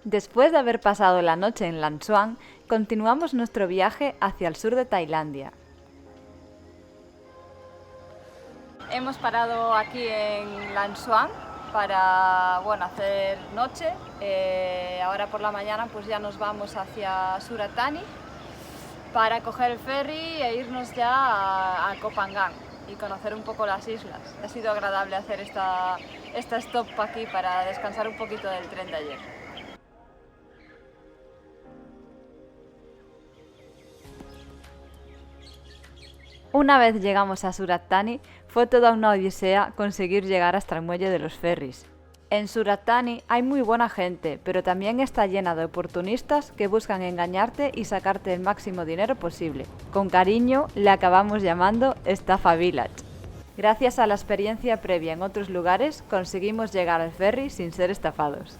Después de haber pasado la noche en Lan Xuan, continuamos nuestro viaje hacia el sur de Tailandia. Hemos parado aquí en Lan Xuan para hacer noche. Ahora por la mañana pues ya nos vamos hacia Surat Thani para coger el ferry e irnos ya a Koh Phangan y conocer un poco las islas. Ha sido agradable hacer esta stop aquí para descansar un poquito del tren de ayer. Una vez llegamos a Surat Thani, fue toda una odisea conseguir llegar hasta el muelle de los ferries. En Surat Thani hay muy buena gente, pero también está llena de oportunistas que buscan engañarte y sacarte el máximo dinero posible. Con cariño le acabamos llamando Estafa Village. Gracias a la experiencia previa en otros lugares, conseguimos llegar al ferry sin ser estafados.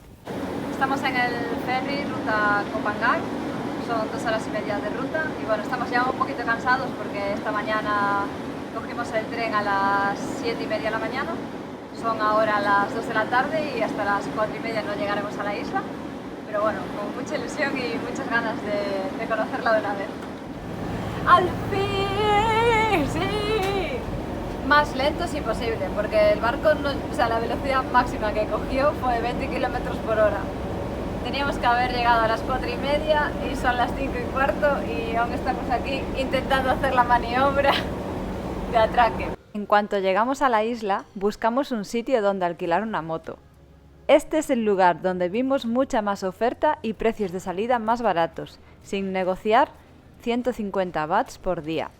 Estamos en el ferry ruta Koh Phangan. Son 2 horas y media de ruta y estamos ya un poquito cansados porque esta mañana cogimos el tren a las 7:30 de la mañana. Son ahora las 2 de la tarde y hasta las 4:30 no llegaremos a la isla. Pero con mucha ilusión y muchas ganas de conocerla de una vez. ¡Al fin! ¡Sí! Más lento si posible, porque el barco, la velocidad máxima que cogió fue de 20 km/h. Teníamos que haber llegado a las 4:30 y son las 5:15 y aún estamos aquí intentando hacer la maniobra de atraque. En cuanto llegamos a la isla, buscamos un sitio donde alquilar una moto. Este es el lugar donde vimos mucha más oferta y precios de salida más baratos, sin negociar 150 bahts por día.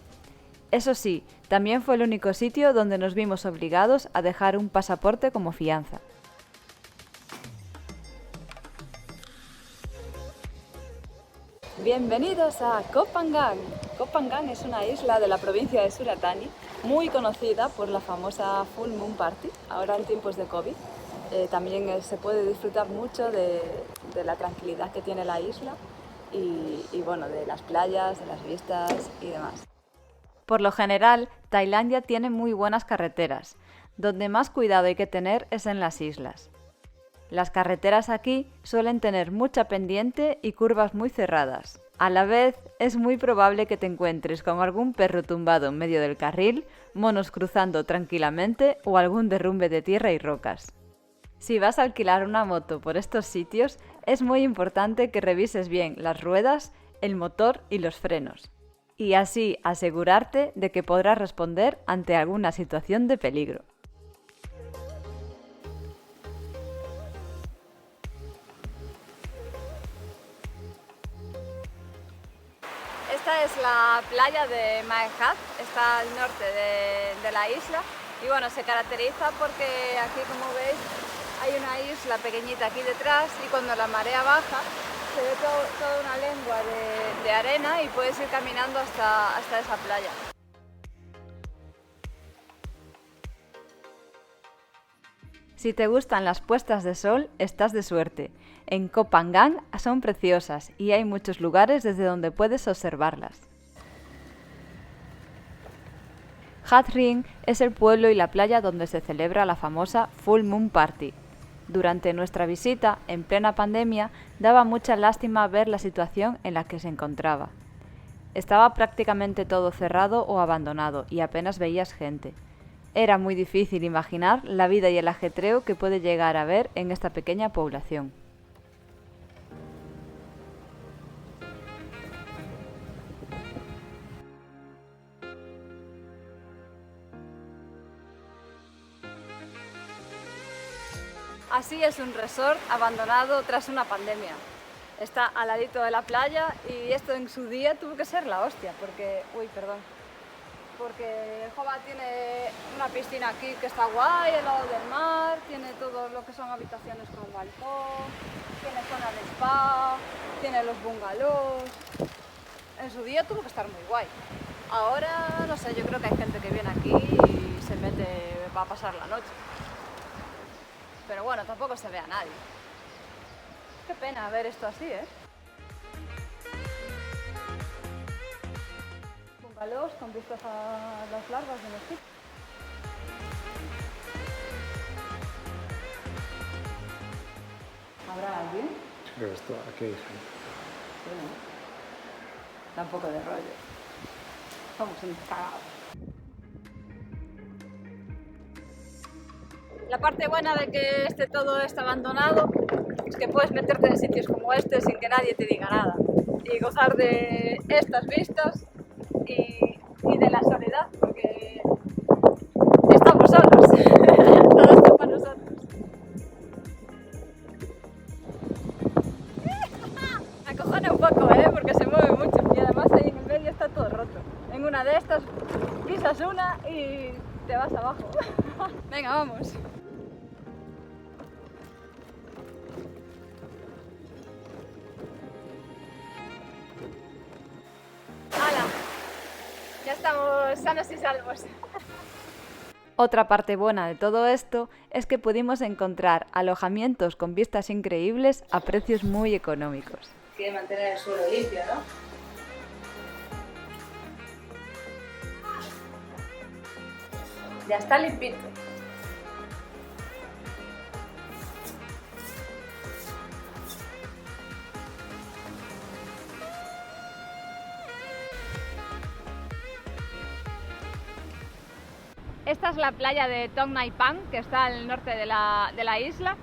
Eso sí, también fue el único sitio donde nos vimos obligados a dejar un pasaporte como fianza. Bienvenidos a Koh Phangan. Koh Phangan es una isla de la provincia de Surat Thani, muy conocida por la famosa Full Moon Party, ahora en tiempos de COVID. También se puede disfrutar mucho de la tranquilidad que tiene la isla y de las playas, de las vistas y demás. Por lo general, Tailandia tiene muy buenas carreteras. Donde más cuidado hay que tener es en las islas. Las carreteras aquí suelen tener mucha pendiente y curvas muy cerradas. A la vez, es muy probable que te encuentres con algún perro tumbado en medio del carril, monos cruzando tranquilamente o algún derrumbe de tierra y rocas. Si vas a alquilar una moto por estos sitios, es muy importante que revises bien las ruedas, el motor y los frenos. Y así asegurarte de que podrás responder ante alguna situación de peligro. Esta es la playa de Mae Hat, está al norte de la isla y se caracteriza porque aquí, como veis, hay una isla pequeñita aquí detrás y cuando la marea baja se ve toda una lengua de arena y puedes ir caminando hasta esa playa. Si te gustan las puestas de sol, estás de suerte. En Koh Phangan son preciosas y hay muchos lugares desde donde puedes observarlas. Hat Ring es el pueblo y la playa donde se celebra la famosa Full Moon Party. Durante nuestra visita, en plena pandemia, daba mucha lástima ver la situación en la que se encontraba. Estaba prácticamente todo cerrado o abandonado y apenas veías gente. Era muy difícil imaginar la vida y el ajetreo que puede llegar a haber en esta pequeña población. Así es un resort abandonado tras una pandemia. Está al ladito de la playa y esto en su día tuvo que ser la hostia, porque Jova tiene una piscina aquí que está guay al lado del mar, tiene todo lo que son habitaciones con balcón, tiene zona de spa, tiene los bungalows. En su día tuvo que estar muy guay. Ahora, no sé, yo creo que hay gente que viene aquí y se mete para pasar la noche. Pero tampoco se ve a nadie. Qué pena ver esto así, ¿eh? Bungalows con vistas a las larvas de mosquitos. ¿Habrá alguien? Pero esto, ¿a qué dije? Sí, ¿no? Tampoco de rollo. Somos un cagado. La parte buena de que todo esté abandonado es que puedes meterte en sitios como este sin que nadie te diga nada y gozar de estas vistas y de la soledad, porque estamos solos. Todo esto para nosotros. Me acojona un poco, porque se mueve mucho y además ahí en el medio está todo roto. En una de estas pisas una y te vas abajo. Venga, vamos. ¡Hala! Ya estamos sanos y salvos. Otra parte buena de todo esto es que pudimos encontrar alojamientos con vistas increíbles a precios muy económicos. Quiere mantener el suelo limpio, ¿no? Ya está limpito. Esta es la playa de Thong Nai Pang, que está al norte de la isla.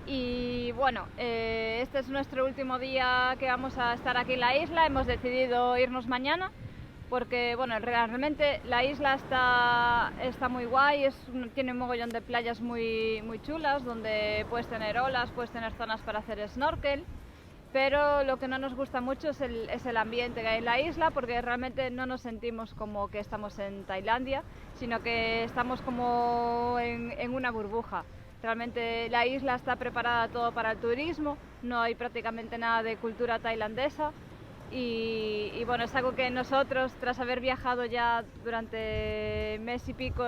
Y bueno, este es nuestro último día que vamos a estar aquí en la isla. Hemos decidido irnos mañana porque bueno, realmente la isla está muy guay, tiene un mogollón de playas muy chulas donde puedes tener olas, puedes tener zonas para hacer snorkel. Pero lo que no nos gusta mucho es el ambiente que hay en la isla, porque realmente no nos sentimos como que estamos en Tailandia, sino que estamos como en una burbuja. Realmente la isla está preparada todo para el turismo, no hay prácticamente nada de cultura tailandesa y bueno, es algo que nosotros, tras haber viajado ya durante mes y pico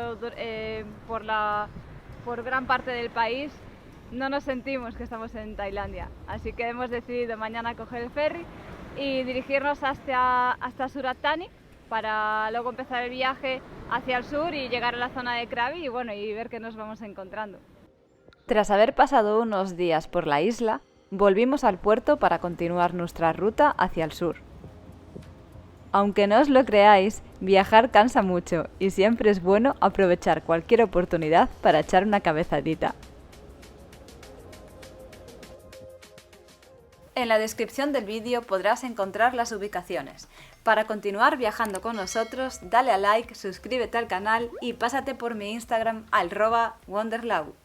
por gran parte del país, no nos sentimos que estamos en Tailandia, así que hemos decidido mañana coger el ferry y dirigirnos hasta Surat Thani para luego empezar el viaje hacia el sur y llegar a la zona de Krabi y bueno, y ver qué nos vamos encontrando. Tras haber pasado unos días por la isla, volvimos al puerto para continuar nuestra ruta hacia el sur. Aunque no os lo creáis, viajar cansa mucho y siempre es bueno aprovechar cualquier oportunidad para echar una cabezadita. En la descripción del vídeo podrás encontrar las ubicaciones. Para continuar viajando con nosotros, dale a like, suscríbete al canal y pásate por mi Instagram @wonderlau.